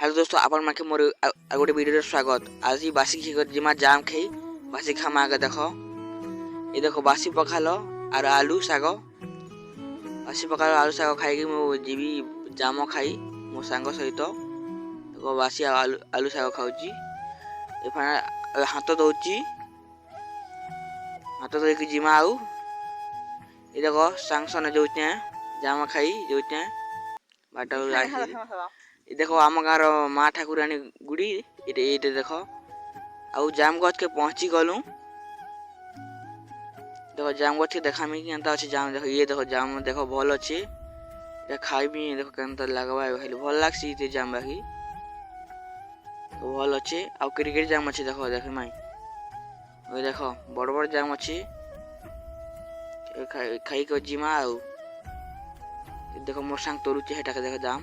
Hello दोस्तों, आपण माके मोर गोटे वीडियो स्वागत। आज बासी घी जिमा जाम खाई बासी खामा आगे देखो। ये देखो बासी पखालो और आलू साग। बासी पखालो आलू साग खाई मु जीवी जाम खाई मो सांग सहित। देखो बासी आलू आलू साग खाऊची। ए हाथ दउची, हाथ धोई जिमा आउ। ये देखो सांगसन जोते जाम खाई जोते बाटा ये देखो आम गाँव माँ ठाकुराणी गुड़ी ये देख आउ जाम गछ के पहुँची गलु। देखो जाम गछ के देखामी केनता अच्छे जाम। देखो ये देखो जाम देखो भल अच्छे ये खाइबी। देखो केनता लगवा खाली भल लागसी ये जाम बाकी तो भल अच्छे। आउ क्रिकेट जाम अच्छे देखो देख माई ये देखो बड़ बड़ जाम अच्छे खाई के जिमा आउ। देखो मोर सांग तोरुचे हेटा के देखो जाम।